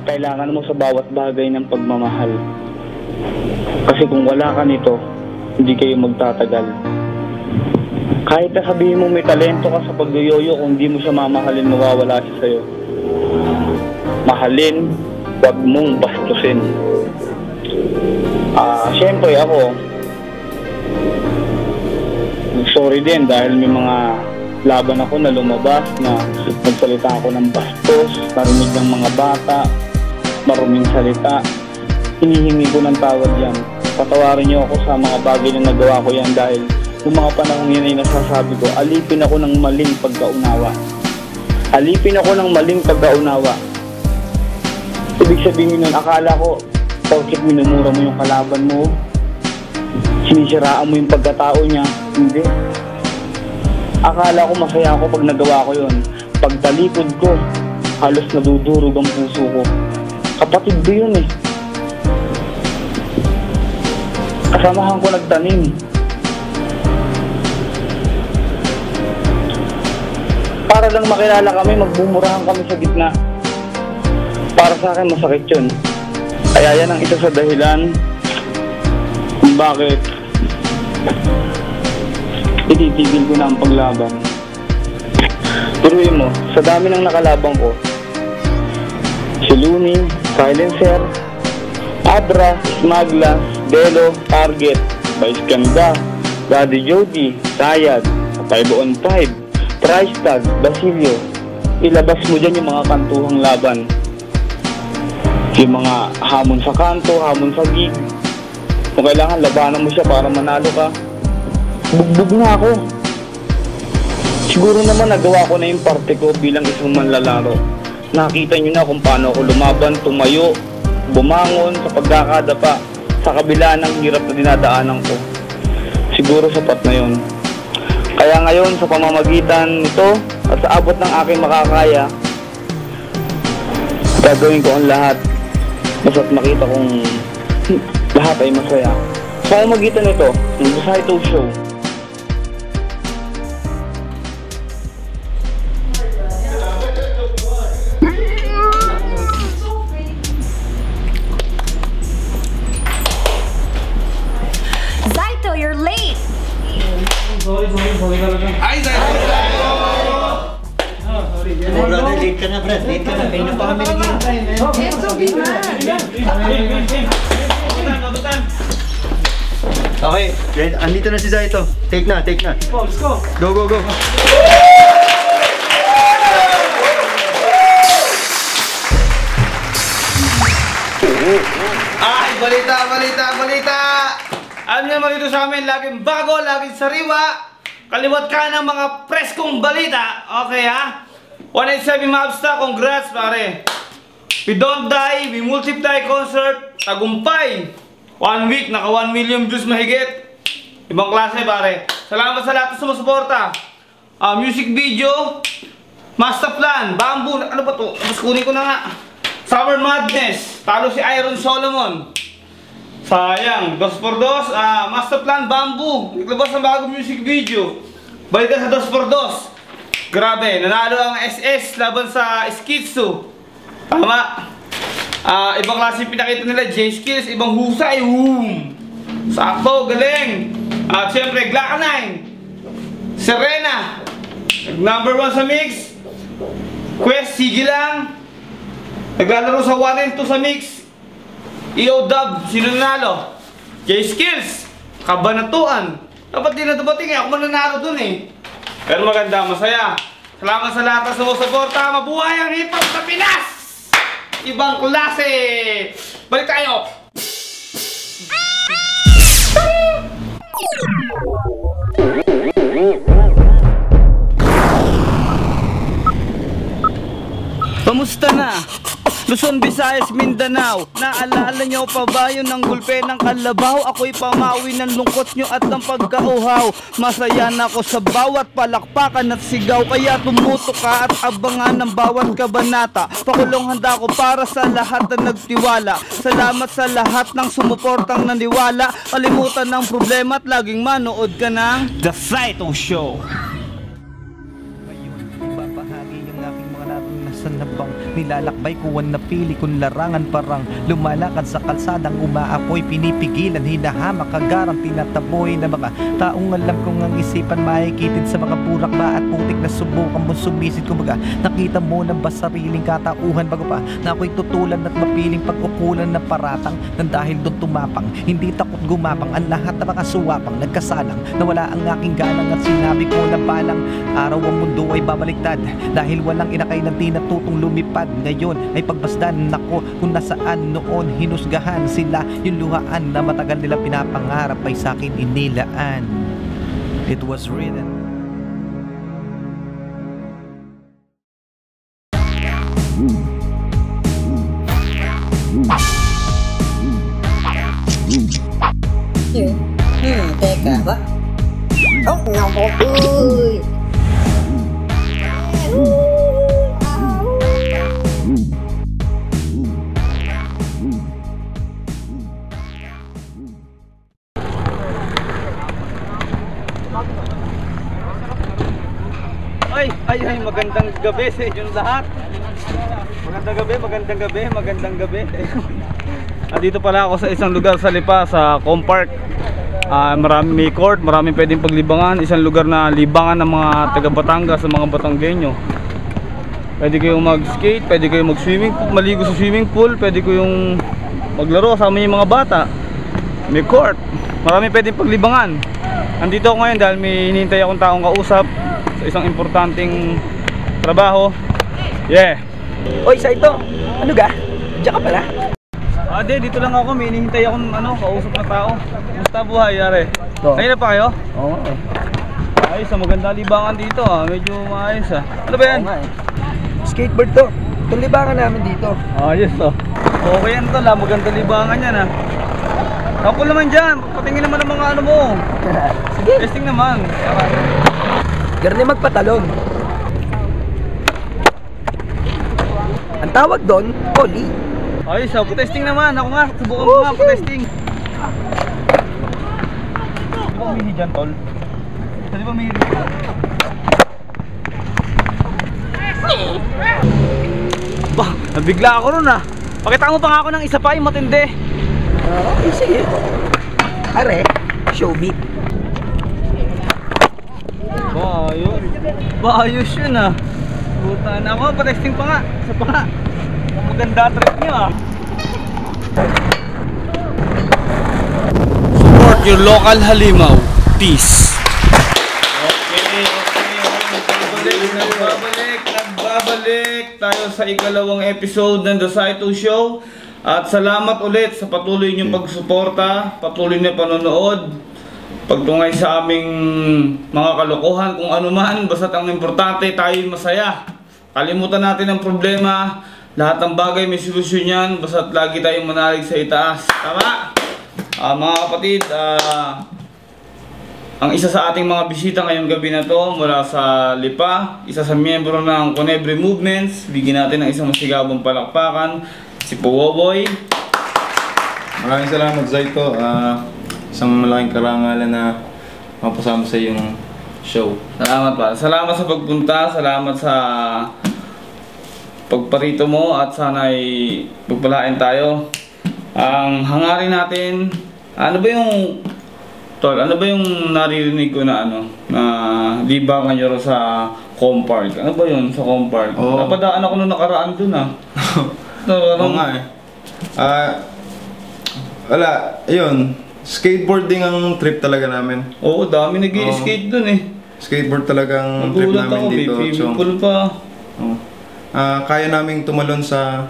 Kailangan mo sa bawat bagay ng pagmamahal. Kasi kung wala ka nito, hindi kayo magtatagal. Kahit na sabihin mo may talento ka sa pagyoyoyo, kung hindi mo siya mamahalin, mawawala siya sa'yo. Mahalin, huwag mong bastusin. Siyempre ako, sorry din dahil may mga laban ako na lumabas na nagsalita ako ng bastos, narinig ng mga bata, maruming salita. Hinihingi ko ng tawad yan. Patawarin niyo ako sa mga bagay na nagawa ko yan dahil yung mga panahon yan ay nasasabi ko, alipin ako ng maling pagkaunawa. Alipin ako ng maling pagkaunawa. Ibig sabihin nun, akala ko, porket minumura mo yung kalaban mo, sinisiraan mo yung pagkatao niya. Hindi. Akala ko masaya ako pag nagawa ko yun. Pagtalikod ko, halos nadudurog ang puso ko. Kapatid ko yun eh. Kasamahan ko nagtanim. Para lang makilala kami, magbumurahan kami sa gitna. Para sa akin masakit yun. Kaya yan ang isa sa dahilan kung bakit ititigil ko na ang paglaban. Turuin mo, sa dami ng nakalabang ko, si Luni, Silencer, Abra, Smagla, Delo, Target, Vice Ganda, Daddy Jody, Sayad, 5-on-5, Tristag, Basilio. Ilabas mo dyan yung mga kantuhang laban. Yung mga hamon sa kanto, hamon sa gig. Kung kailangan, labanan mo siya para manalo ka. Bugbog na ako. Siguro naman nagawa ko na yung parte ko bilang isang manlalaro. Nakita nyo na kung paano ako lumaban, tumayo, bumangon sa pagkakadapa sa kabila ng hirap na dinadaanan ko. Siguro sapat na yun. Kaya ngayon sa pamamagitan nito at sa abot ng aking makakaya, gagawin ko ang lahat basta't makita kong lahat ay masaya. Sa pamamagitan nito, ng Busay Talk Show, Zaito, you're late! Sorry talaga. Ay, Zaito! Oh, brother, late ka na, Brad. Late ka na. Kayo na pa kami naghihintay, man. Okay, andito na si Zaito. Take na, take na. Let's go. Go, go, go. Ay, balita! Alam niyo naman dito sa amin, laging bago, laging sariwa. Kaliwat ka ng mga preskong balita. Okay ha? 187 Mobsta, congrats pare. We Don't Die, We Multiply concert, tagumpay. 1 week, naka 1 million views mahigit. Ibang klase pare. Salamat sa lahat na sumusuporta. Music video, Master Plan, Bamboo, ano ba to? Mas kunin ko na nga. Summer Madness, talo si Iron Solomon. Sayang, 2x2, Master Plan, Bamboo. Naglabas ng bagong music video. Balik ka sa 2x2. Grabe, nanalo ang SS laban sa Skitsu. Tama. Ibang klase yung pinakita nila, J-Skills, ibang husay. Sakto, galing. At syempre, Glacka9, Serena, number 1 sa mix. Quest, sige lang. Naglalaro sa 1 and 2 sa mix. EO Dub, sino nanalo? J-Skills, Kabanatuan. Dapat din na dumating eh, ako mananalo dun eh. Pero maganda, masaya. Salamat sa lahat na sumusuporta. Mabuhay ang hip-hop sa Pinas! Ibang klase! Balik tayo! Kamusta na? Luzon, Visayas, Mindanao. Naalala nyo pa ba yun ang gulpe ng kalabaw? Ako'y pamawi ng lungkot nyo at ng pagkauhaw. Masaya na ako sa bawat palakpakan at sigaw. Kaya tumuto ka at abangan ng bawat kabanata. Pakulong handa ko para sa lahat na nagtiwala. Salamat sa lahat ng sumuportang naniwala. Kalimutan ng problema at laging manood ka ng The Zaito Show. Ibabahagi yung aking mga naranasan na bang Nilalakbay ko ang napili kong larangan, parang lumalakad sa kalsadang umaapoy. Pinipigilan, hinahamak, kagarang tinataboy na mga taong alam kong ang isipan makikitid sa mga burak ba at putik na subukan mo sumisid. Kumbaga nakita mo na ba sariling katauhan bago pa na ako'y tutulan at mapiling pag-ukulan na paratang nang dahil doon tumapang. Hindi takot gumapang ang lahat na mga suwapang nagkasalang nawala ang aking galang at sinabi ko na balang araw ang mundo ay babaliktad dahil walang inakay na di natutong lumipad. Ngayon ay pagbasdan nako kung nasaan noon hinusgahan sila. Yung luhaan na matagal nila pinapangarap ay sakin inilaan. It was written. Teka ba? Oh, nabukoy! Ay, magandang gabi sa inyong lahat. Magandang gabi. Dito pala ako sa isang lugar sa Lipa, sa Compark. May court, maraming pwedeng paglibangan. Isang lugar na libangan ng mga taga Batangas, sa mga Batanggenyo. Pwede kayong mag-skate, pwede kayong mag-swimming, maligo sa swimming pool, pwede kayong maglaro kasama yung mga bata. May court, maraming pwedeng paglibangan. Andito ako ngayon dahil may hinihintay akong taong kausap sa isang importanteng trabaho. Yeah. Oy, Saito, ano ga? Diyan ka pala? Dito lang ako, may hinihintay akong kausap na tao. Kumusta buhay, yare? Ayun na pa kayo? Oo. Ayos, maganda libangan dito medyo maayos Ano ba yan? Skateboard to. Itong libangan namin dito. Ayos okay yan to, maganda libangan yan Ako naman dyan, patingin naman ang mga ano mo. Sige. Testing naman. Garni magpatalon. Ang tawag doon, Oli. Ayos testing naman. Ako nga, subukan ko nga testing. Di ba umihi dyan, tol? Di ba umihi dyan? Bah, nabigla ako nun Pakita mo pa nga ako ng isa pa yung matindi. Okay, sige. Are, show me. Ayos yun Buta na ako, pa-testing pa nga. Isa pa nga. Maganda trip nyo Support your local halimaw. Peace. Okay. Nagbabalik tayo sa ikalawang episode ng The Saito Show. At salamat ulit sa patuloy niyong pagsuporta, patuloy na panonood, pagtungay sa aming mga kalokohan, kung ano man, basta't ang importante tayo masaya. Kalimutan natin ang problema, lahat ng bagay may solusyon yan, basta't lagi tayong manalig sa itaas. Tama? Mga kapatid, ang isa sa ating mga bisita ngayong gabi na to mula sa Lipa, isa sa miyembro ng Conebre Movements, bigyan natin ng isang masigabong palakpakan, si Powoboy. Maraming salamat, Zaito. Isang malaking karangalan na mapasama sa iyong show. Salamat pa. Salamat sa pagpunta, salamat sa pagparito mo at sana'y pagpalain tayo. Ang hangarin natin, ano ba yung naririnig ko na na libangan nyo sa Compark? Ano ba yun sa Compark? Napadaan ako nung nakaraan dun Oo nga wala, ayun. Skateboarding ang trip talaga namin. Oo, dami nag-i-skate dun Skateboard talagang trip namin dito. May swimming pool pa. Kaya naming tumalon sa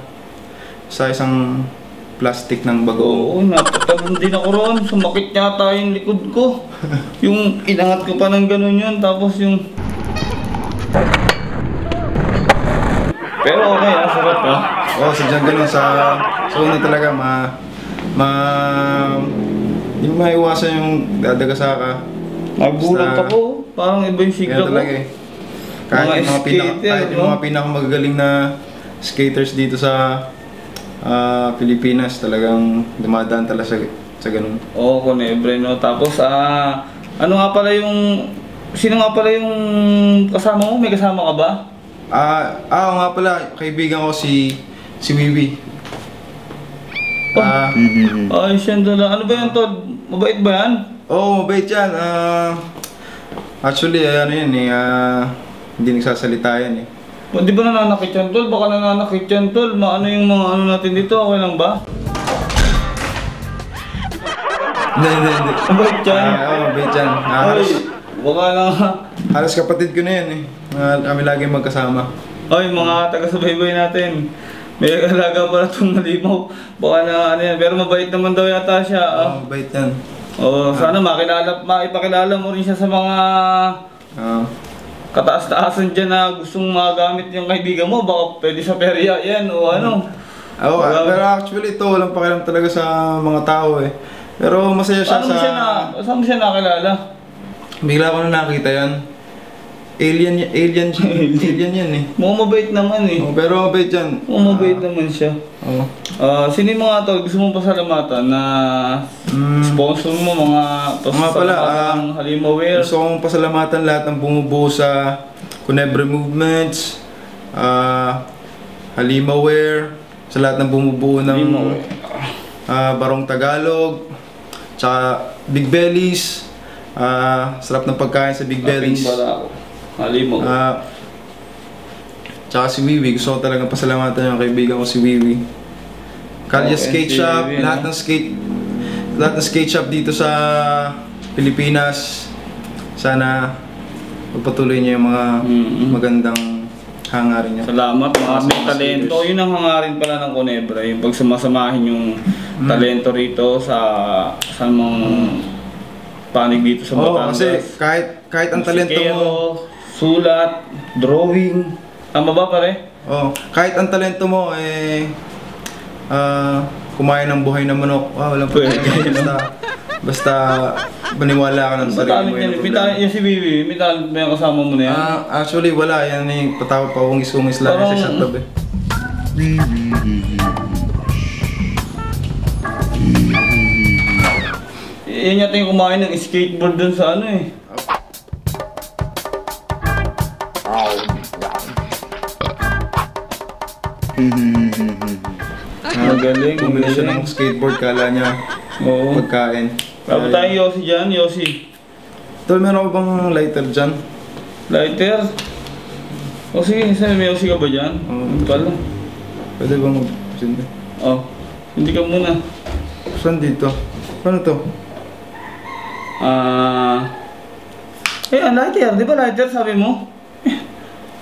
isang plastic ng bago. Oo, natatalon din ako ron. Sumakit yata yung likod ko. Yung inangat ko pa ng ganun yun. Tapos yung... Pero okay sarap Oo, sadyang ganun sa una talaga hindi mo maiwasan yung dadagasa ka. Nagulat ako. Parang iba yung sigla ko. Talaga Kahit yung mga pinakamagagaling na skaters dito sa Pilipinas, talagang dumadaan talaga sa ganun. Oo, Conebre Tapos Sino nga pala yung kasama mo? May kasama ka ba? Oo nga pala, kaibigan ko si Wiwi. Ay, siya dala. Ano ba yan, Tol? Mabait ba yan? Oo, mabait yan. Actually, ano yan eh, hindi nagsasalita yan eh. Di ba nananakit yan, Tol? Baka nananakit yan, Tol. Maano yung mga ano natin dito? Okay lang ba? Hindi. Mabait yan? Oo, mabait yan. Ay, baka na. Halos kapatid ko na yan eh. Kami lagi magkasama. Ay, mga taga-subaybay natin. May alaga pala itong halimaw. Baka na ano yan. Pero mabait naman daw yata siya. Oo, mabait yan. Oo, sana maipakilala mo rin siya sa mga kataas-taasan dyan na gustong magamit yung kaibigan mo. Baka pwede sa perya yan o ano. Oo, pero actually ito, walang pakialam talaga sa mga tao eh. Pero masaya siya Saan mo siya nakilala? Bigla ko na nakita yan. Alien yan eh. Mukhang mabait naman eh. Oh, pero mabait yan. Mukhang mabait naman siya. Oo. Sino yung mga tol gusto mong pasalamatan na sponsor mo mga Nga pala, ng Halimaware? gusto kong pasalamatan lahat ng bumubuo sa Cunebre Movements, Halimaware, sa lahat ng bumubuo ng Barong Tagalog, tsaka Big Bellies. Sarap ng pagkain sa Big Bellies. Halimaw. Tsaka si Wiwi, gusto ko talagang pasalamatan yung kaibigan ko si Wiwi. Kalye Skate Shop, lahat ng skate shop dito sa Pilipinas. Sana magpatuloy niya yung mga magandang hangarin niya. Salamat, mga talento. Yun ang hangarin pala ng Cunebre, yung pagsamasamahin yung talento rito sa mga panig dito sa Batangas. Kasi kahit ang talento mo, sulat, drawing, tama ba pare? Kahit ang talento mo kumain ng buhay ng manok, walang problema. Basta maniwala ka ng sarili mo. May talent yan si Bibi, may talent ba yung kasama mo na yan? Actually wala, yan yung patawag pa ungis-ungis lang sa isang tabi. Yan yata yung kumain ng skateboard dun sa ano eh. Magaling. Bumili siya ng skateboard, kala niya pagkain. Tapos tayo Yossi dyan, Yossi. Tol, meron ka bang lighter dyan? Lighter? O sige, may Yossi ka ba dyan? Pala. Pwede bang mag-sindi? Hindi ka muna. Saan dito? Paano to? Ang lighter, di ba lighter sabi mo?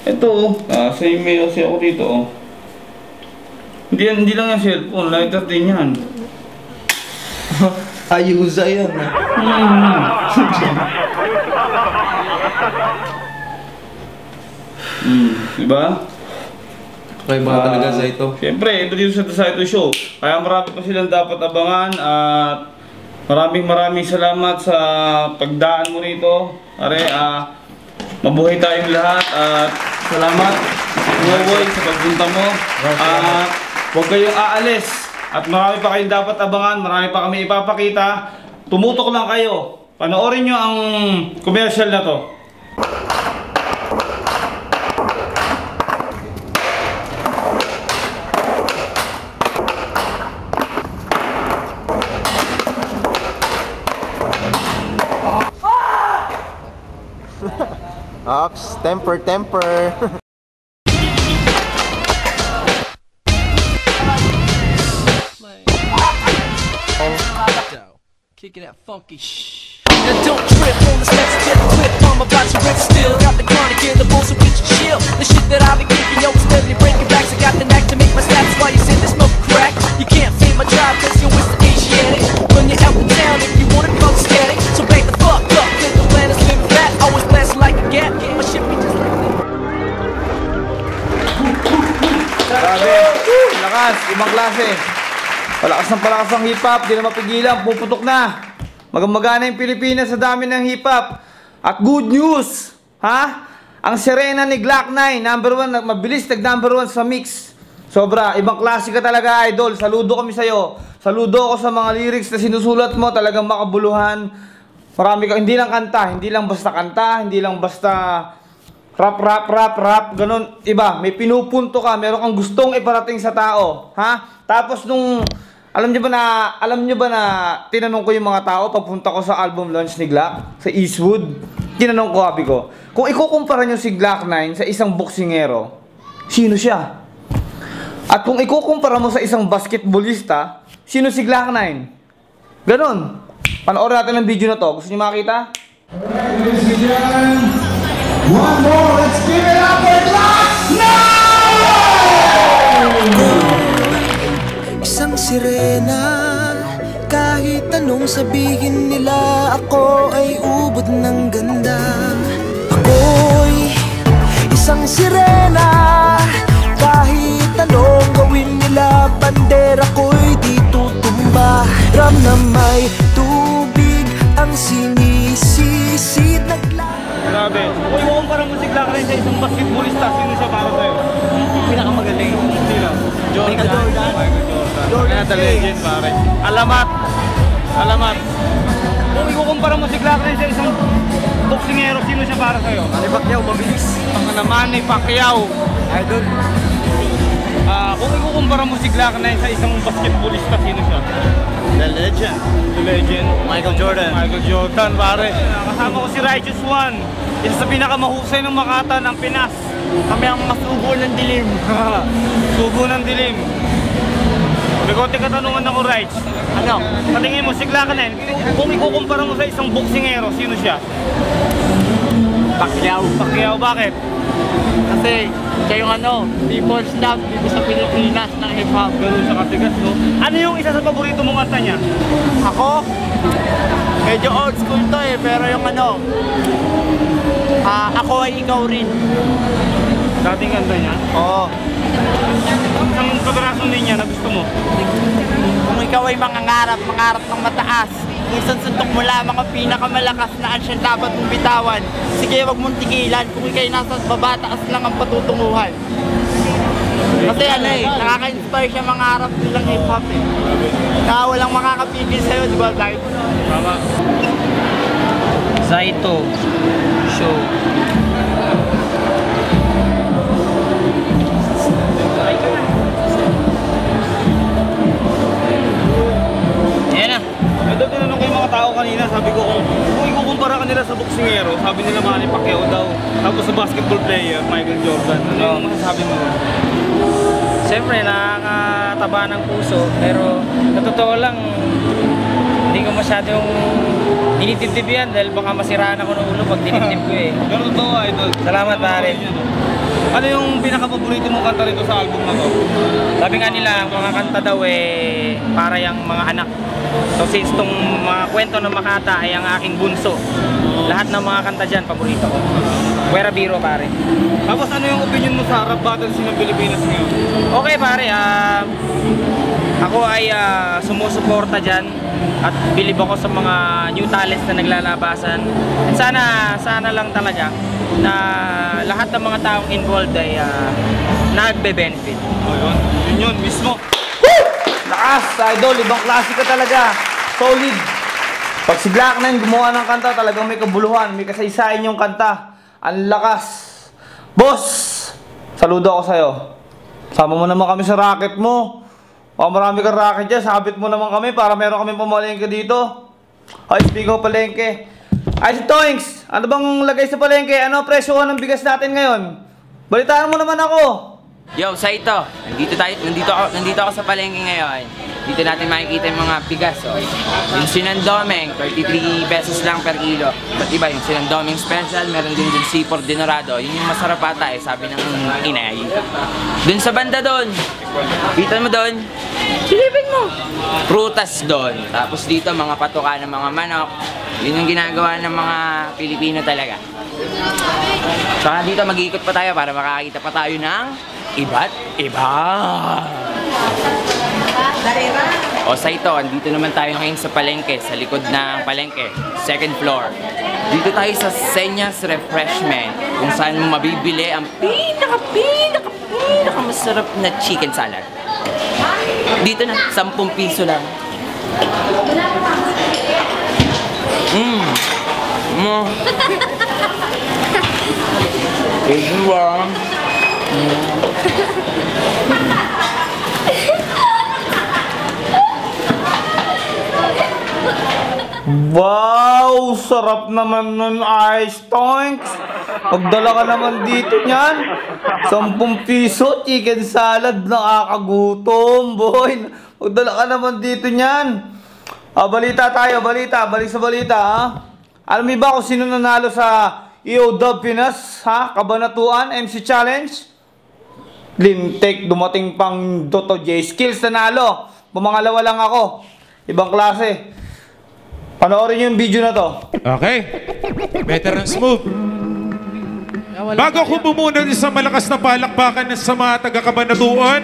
Ito may Yossi ako dito Hindi lang yung cellphone, lighter din yan. Ayusa yan Diba? Okay ba talaga sa ito? Siyempre, ito dito sa ito show. Kaya marami pa silang dapat abangan at maraming salamat sa pagdaan mo rito. Mabuhay tayong lahat at salamat Wowoy sa pagpunta mo. At huwag kayong aalis. At marami pa kayong dapat abangan, marami pa kami ipapakita. Tumutok lang kayo. Panoorin nyo ang commercial na to. Ox, temper. Kicking that funky shh. Now don't trip on the steps, get a clip. I'm about to rip still. Got the chronic in the bowl, so get your chill. The shit that I've been kicking, yo, steadily breaking backs. I got the knack to make my snaps while you sit there smoking crack. You can't fade my drive, cause you're with the Asiatic. When you're out in town, if you want it, fuck static. So back the fuck up, cause the plan is living fat. Always blasting like a gap. My shit be just like that. Grabe, lakas, ibang klase. Palakas ang hip-hop, di na mapigilan, puputok na. Magana yung Pilipinas sa dami ng hip-hop. At good news, ang sirena ni Glock 9, number 1, mabilis nag-number 1 sa mix. Sobra, ibang klase ka talaga, idol. Saludo kami sa'yo. Saludo ako sa mga lyrics na sinusulat mo, talagang makabuluhan. Marami ka, hindi lang kanta, hindi lang basta rap, ganun. Iba, may pinupunto ka, meron kang gustong iparating sa tao. Ha? Tapos nung, alam nyo ba na tinanong ko yung mga tao pagpunta ko sa album launch ni Glock, sa Eastwood. Tinanong ko, sabi ko, kung ikukumpara nyo si Glock 9 sa isang boksingero, sino siya? At kung ikukumpara mo sa isang basketballista, sino si Glock 9? Ganon. Panoorin natin ang video na to. Gusto nyo makita? One more, let's give it up for Glock 9! Isang sirena, kahit anong sabihin nila, ako ay ubod ng ganda. Ako'y isang sirena, kahit anong gawin nila, bandera ko'y di tutumba. Ram na may tubig ang sinisisid Grabe. Kung ikukumpara mo si Glock 9 sa isang basketballista, sino siya para sa'yo? Pinakamagaling. Sino? Michael Jordan. Kaya the legend, pare. Alamat. Kung ikukumpara mo si Glock 9 sa isang boksingero, sino siya para sa'yo? Manny Pacquiao, mabilis. Ang naman ni Pacquiao. Idol. Kung ikukumpara mo si Glock 9 sa isang basketballista, sino siya? The legend. The legend. Michael Jordan. Michael Jordan, pare. Kasama ko si Righteous One. Isa sa pinakamahusay ng Makata ng Pinas. Kami ang mga sugo ng dilim. Sugo ng dilim. May konti katanungan ako, Rich. Ano? Patingin mo, si Glock 9, kung ikukumpara mo sa isang boksingero, sino siya? Pacquiao, bakit? Kasi siya yung people's love dito sa Pilipinas ng hip-hop. Ganun sa katigas, no? Ano yung isa sa paborito mong kanta niya? Ako, medyo old school to pero yung ako ay ikaw rin. Dating kanta niya? Oo. Ang pagkaraso niya na gusto mo? Kung ikaw ay mangarap ng mataas, minsan suntok mo lamang ang pinakamalakas na ansyan dapat mong bitawan. Sige, wag mong tigilan, kung ikaw'y nasa babataas lang ang patutunguhan. Kasi nakaka-inspire siya mangarap nilang hip-hop Kaya walang makakapigil sa'yo, di ba? Tama. Saito Show. Ito tinanong ko yung mga tao kanina, sabi ko kung ikukumpara ka nila sa boksingero, sabi nila Manny Pacquiao daw. Tapos sa basketball player, Michael Jordan. Ano yung masasabi mo? Siyempre, nakakataba ng puso, pero sa totoo lang, hindi ko masyadong dinitibdib yan dahil baka masiraan ako ng ulo pag dinitib ko Pero totoo, idol. Salamat, pare. Ano yung pinaka-paborito mong kanta rito sa album na to? Sabi nga nila, ang mga kanta daw para yung mga anak. So since itong mga kwento ng Makata ay ang aking bunso, lahat ng mga kanta dyan, paborito ko. Kuwera biro, pare. Tapos ano yung opinion mo sa rap battles ng Pilipinas ngayon? Okay, pare. Ako ay sumusuporta dyan at bilib ako sa mga new talents na naglalabasan. At sana lang talaga na lahat ng mga taong involved ay nagbe-benefit. Yun mismo. Woo! Lakas, idol, ibang klase ka talaga. Solid. Pag si Glock 9 gumawa ng kanta, talagang may kabuluhan, may kasaysayan yung kanta. Ang lakas. Boss, saludo ako sa'yo. Sama mo naman kami sa racket mo. Marami kang racket dyan, sabit mo naman kami para meron kami pamalengke dito. Ay, speak of palengke. Ay, si Toinks, ano bang lagay sa palengke? Ano presyohan ng bigas natin ngayon? Balitaan mo naman ako. Yo, Saito, nandito ako sa palengke ngayon. Dito natin makikita yung mga bigas. Yung sinandomeng, 33 pesos lang per kilo. Ba't iba yung sinandomeng special, meron din yung sipor dinorado. Yun yung masarap ata sabi ng inay. Dun sa banda dun, kita mo dun, silipin mo. Prutas dun. Tapos dito mga patuka ng mga manok. Yun yung ginagawa ng mga Pilipino talaga. Saka dito mag-iikot pa tayo para makakita pa tayo ng iba't iba. O Saito, andito naman tayo ngayon sa palengke, sa likod ng palengke, second floor. Dito tayo sa Senyas Refreshment, kung saan mo mabibili ang pinaka masarap na chicken salad. Dito na, 10 piso lang. Everyone. Wow! Sarap naman nun, Ice Tonks! Magdala ka naman dito niyan. 10 piso, chicken salad, nakakagutom, boy. Magdala ka naman dito niyan. Balita tayo, balita. Balik sa balita, ha? Alam mo ba kung sino nanalo sa EOW Pinas, ha? Kabanatuan, MC Challenge? Limtek, dumating pang Dotto J Skills nanalo. Pumangalawa lang ako. Ibang klase. Panoorin yung video na to. Okay. Better and smooth. Bago ko bumuno sa malakas na palakpakan sa mga taga-Kabanatuan.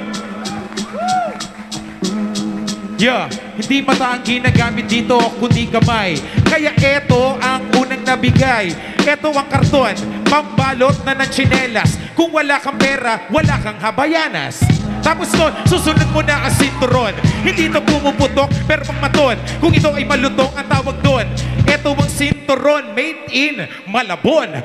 Hindi mata ang ginagamit dito, kundi kamay. Kaya eto ang unang nabigay. Eto ang karton, pambalot na ng tsinelas. Kung wala kang pera, wala kang habayanas. Tapos nun, susunod mo na ang sinturon. Hindi ito pumuputok, pero pangmaton. Kung ito ay malutong, ang tawag doon. Ito ang sinturon, made in Malabon.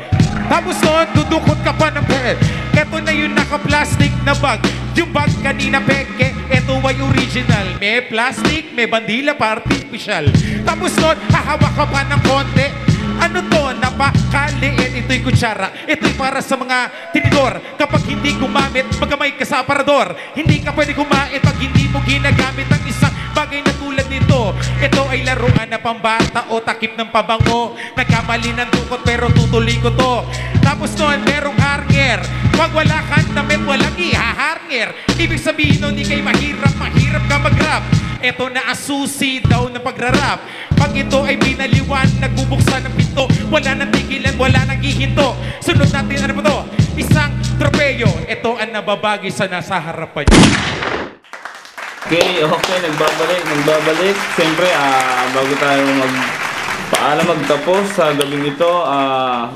Tapos nun, dudukot ka pa ng pen. Ito na yung naka-plastic na bag. Yung bag kanina peke, ito ay original. May plastic, may bandila pa artificial. Tapos nun, hahawak ka pa ng konti. Ano to? Napakaliit. Ito'y kutsara. Ito'y para sa mga tinidor. Kapag hindi gumamit, magamay ka sa aparador. Hindi ka pwede kumain pag hindi mo ginagamit ang isang bagay na tulad nito. Ito ay laruan na pambata o takip ng pabango. Nagkamali ng dukot pero tutuloy ko to. Tapos noon, merong hanger. Pag wala kang damit, walang ihaharnger. Ibig sabihin nun, hindi kayo mahirap ka mag-rap. Ito na asusi daw na pagrarap. Pag ito ay binaliwan, nagbubuksan ng pinto. Wala nang tigilan, wala nang hihinto. Sunod natin, ano ba to? Isang tropeyo. Ito ang nababagi sa nasa harapan niyo. Okay, nagbabalik. Siyempre, bago tayo magtapos sa gabing ito,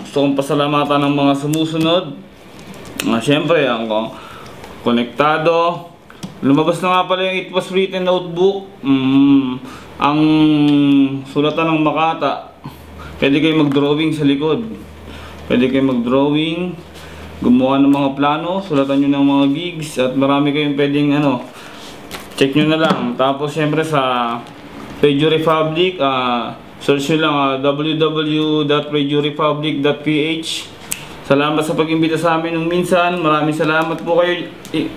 gusto kong pasalamatan ng mga sumusunod. Siyempre, ang konektado. Lumabas na nga pala yung It Was Written notebook. Ang sulatan ng Makata. Pwede kayo mag-drawing sa likod. Pwede kayo mag-drawing, gumawa ng mga plano, sulatan nyo ng mga gigs, at marami kayong pwedeng check nyo na lang. Tapos syempre sa Radio Republic, search nyo lang www.radiorepublic.ph. Salamat sa pag-imbita sa amin nung minsan. Maraming salamat po kayo.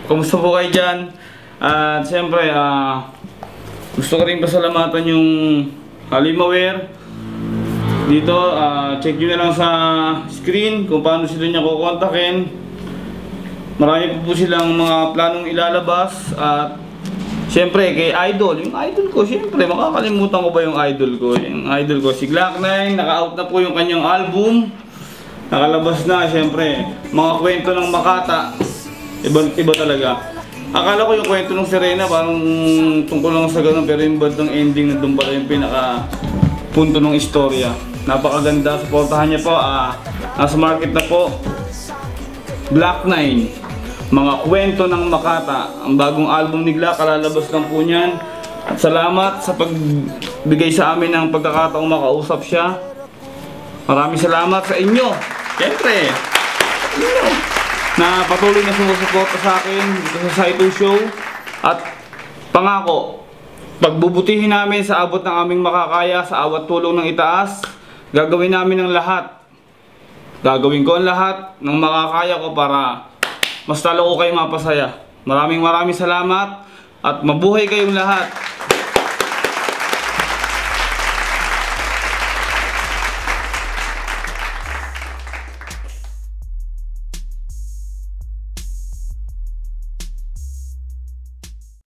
Kumusta po kayo dyan? At siyempre, gusto ko rin pasalamatan yung Halimaware. Dito, check nyo na lang sa screen kung paano sila niya kukontakin. Marami po silang mga planong ilalabas. At siyempre, kay Idol. Yung Idol ko, siyempre, makakalimutan ko ba yung Idol ko? Yung Idol ko, si Glock9. Naka-out na po yung kanyang album. Nakalabas na, siyempre. Mga kwento ng Makata. Iba talaga. Akala ko yung kwento ng Serena parang tungkol lang sa ganun, pero yung bandang ending na doon pala yung pinaka punto ng istorya. Napakaganda, supportahan niya po. Nasa market na po. Glock9, Mga Kwento ng Makata. Ang bagong album ni Glock, kalalabas lang po niyan. At salamat sa pagbigay sa amin ng pagkakataong makausap siya. Maraming salamat sa inyo. Siyempre, na patuloy na sumusuporta sa akin dito sa Saito Show. At pangako, pagbubutihin namin sa abot ng aming makakaya, sa awat tulong ng itaas, gagawin namin ang lahat. Gagawin ko ang lahat ng makakaya ko para mas talo ko kayong mapasaya. Maraming salamat at mabuhay kayong lahat.